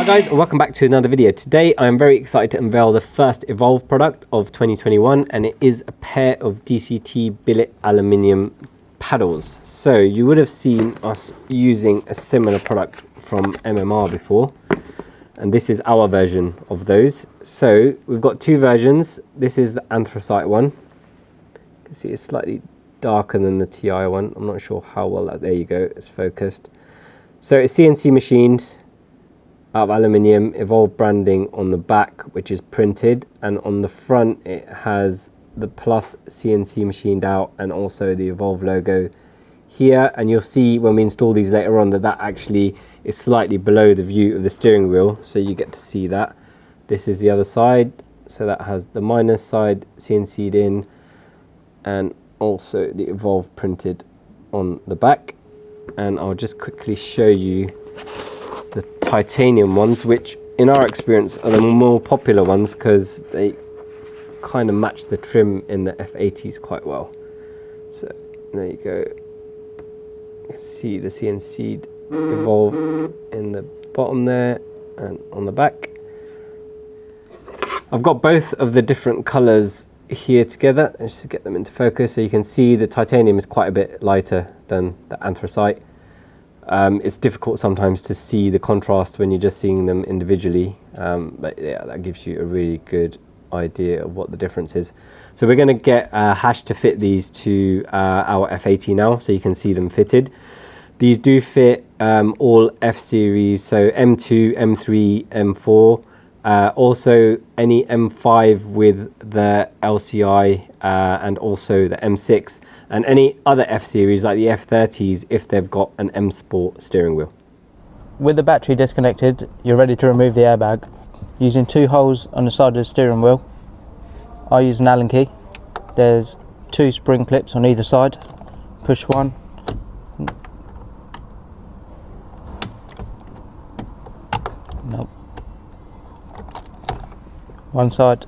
Hi guys, and welcome back to another video. Today I am very excited to unveil the first Evolve product of 2021, and it is a pair of DCT Billet aluminium paddles. So you would have seen us using a similar product from MMR before, and this is our version of those. So we've got two versions. This is the anthracite one. You can see it's slightly darker than the TI one. I'm not sure how well that, there you go, it's focused. So it's CNC machined out of aluminium, Evolve branding on the back, which is printed, and on the front it has the Plus CNC machined out and also the Evolve logo here. And you'll see when we install these later on that actually is slightly below the view of the steering wheel, so you get to see that. This is the other side, so that has the minus side CNC'd in and also the Evolve printed on the back. And I'll just quickly show you the titanium ones, which in our experience are the more popular ones because they kind of match the trim in the F80s quite well. So there you go. You can see the CNC'd Evolve in the bottom there and on the back. I've got both of the different colors here together just to get them into focus, so you can see the titanium is quite a bit lighter than the anthracite. It's difficult sometimes to see the contrast when you're just seeing them individually, but yeah, that gives you a really good idea of what the difference is. So we're going to get a hash to fit these to our F80 now, so you can see them fitted. These do fit all F series, so M2, M3, M4, also any M5 with the LCI and also the M6, and any other F series like the F30s if they've got an M Sport steering wheel. With the battery disconnected, you're ready to remove the airbag. Using two holes on the side of the steering wheel, I use an Allen key. There's two spring clips on either side. Push one. Nope. One side.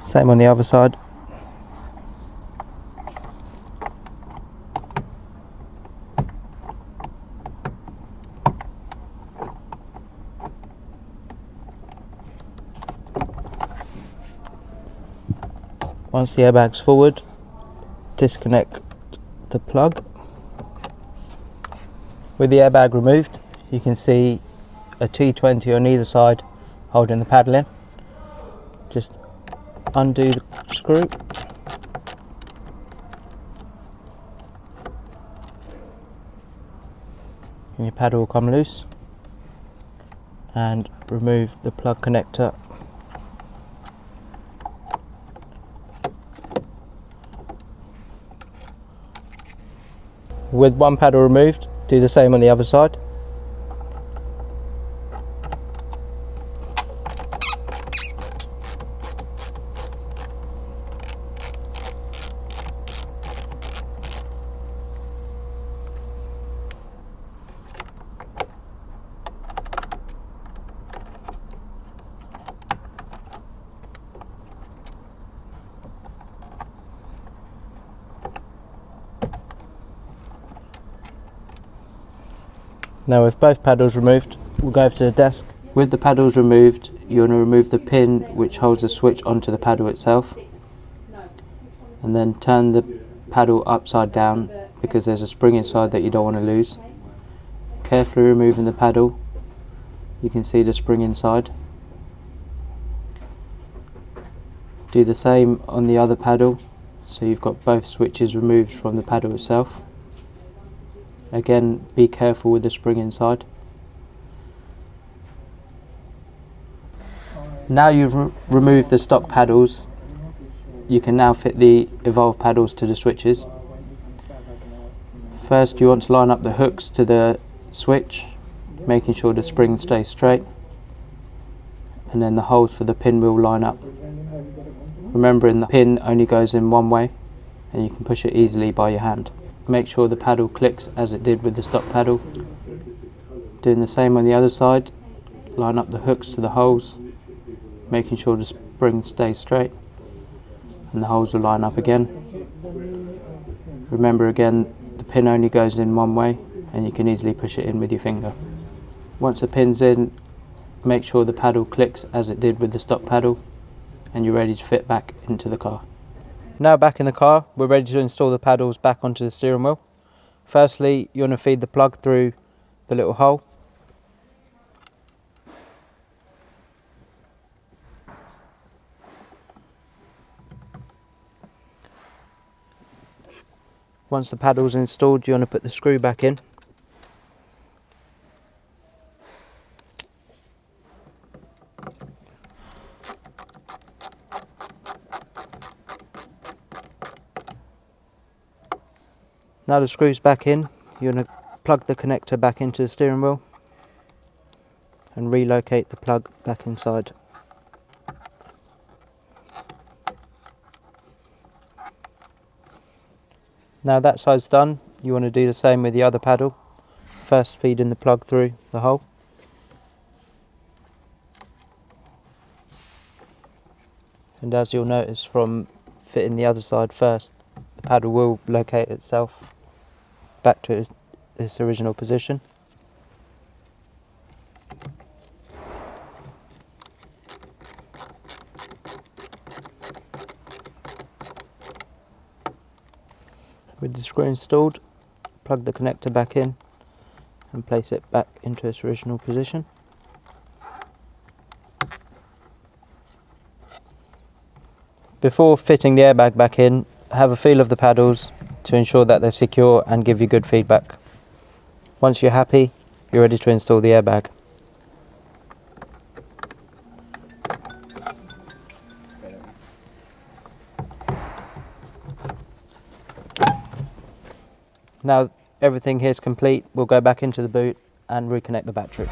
Same on the other side. Once the airbag's forward, disconnect the plug. With the airbag removed, you can see a T20 on either side holding the paddle in. Just undo the screw. And your paddle will come loose. And remove the plug connector. With one paddle removed, do the same on the other side. Now with both paddles removed, we'll go over to the desk. With the paddles removed, you want to remove the pin which holds the switch onto the paddle itself, and then turn the paddle upside down because there's a spring inside that you don't want to lose. Carefully removing the paddle, you can see the spring inside. Do the same on the other paddle, so you've got both switches removed from the paddle itself. Again, be careful with the spring inside. Now you've removed the stock paddles, you can now fit the Evolve paddles to the switches. First you want to line up the hooks to the switch, making sure the spring stays straight, and then the holes for the pin will line up. Remembering the pin only goes in one way and you can push it easily by your hand. Make sure the paddle clicks as it did with the stock paddle. Doing the same on the other side, line up the hooks to the holes, making sure the spring stays straight and the holes will line up again. Remember again, the pin only goes in one way and you can easily push it in with your finger. Once the pin's in, make sure the paddle clicks as it did with the stock paddle, and you're ready to fit back into the car. Now back in the car, we're ready to install the paddles back onto the steering wheel. Firstly, you want to feed the plug through the little hole. Once the paddle's installed, you want to put the screw back in. Now the screw's back in, you're going to plug the connector back into the steering wheel and relocate the plug back inside. Now that side's done, you want to do the same with the other paddle. First feeding the plug through the hole. And as you'll notice from fitting the other side first, the paddle will locate itself back to its original position. With the screw installed, plug the connector back in and place it back into its original position. Before fitting the airbag back in, have a feel of the paddles to ensure that they're secure and give you good feedback. Once you're happy, you're ready to install the airbag. Now everything here is complete, we'll go back into the boot and reconnect the battery.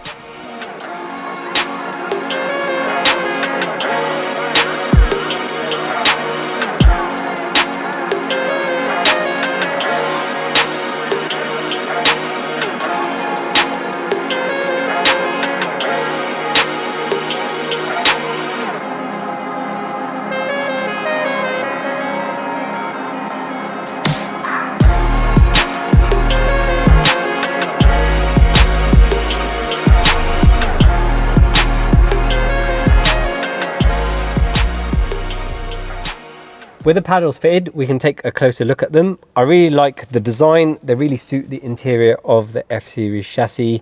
With the paddles fitted, we can take a closer look at them. I really like the design. They really suit the interior of the F-Series chassis.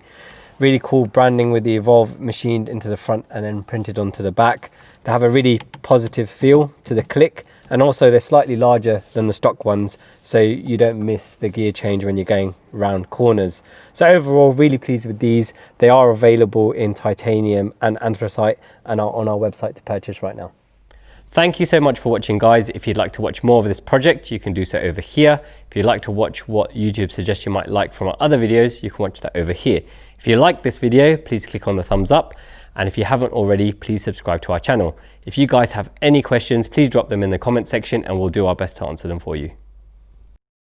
Really cool branding with the Evolve machined into the front and then printed onto the back. They have a really positive feel to the click, and also they're slightly larger than the stock ones, so you don't miss the gear change when you're going round corners. So overall, really pleased with these. They are available in titanium and anthracite and are on our website to purchase right now. Thank you so much for watching, guys. If you'd like to watch more of this project, you can do so over here. If you'd like to watch what YouTube suggests you might like from our other videos, you can watch that over here. If you like this video, please click on the thumbs up. And if you haven't already, please subscribe to our channel. If you guys have any questions, please drop them in the comment section and we'll do our best to answer them for you.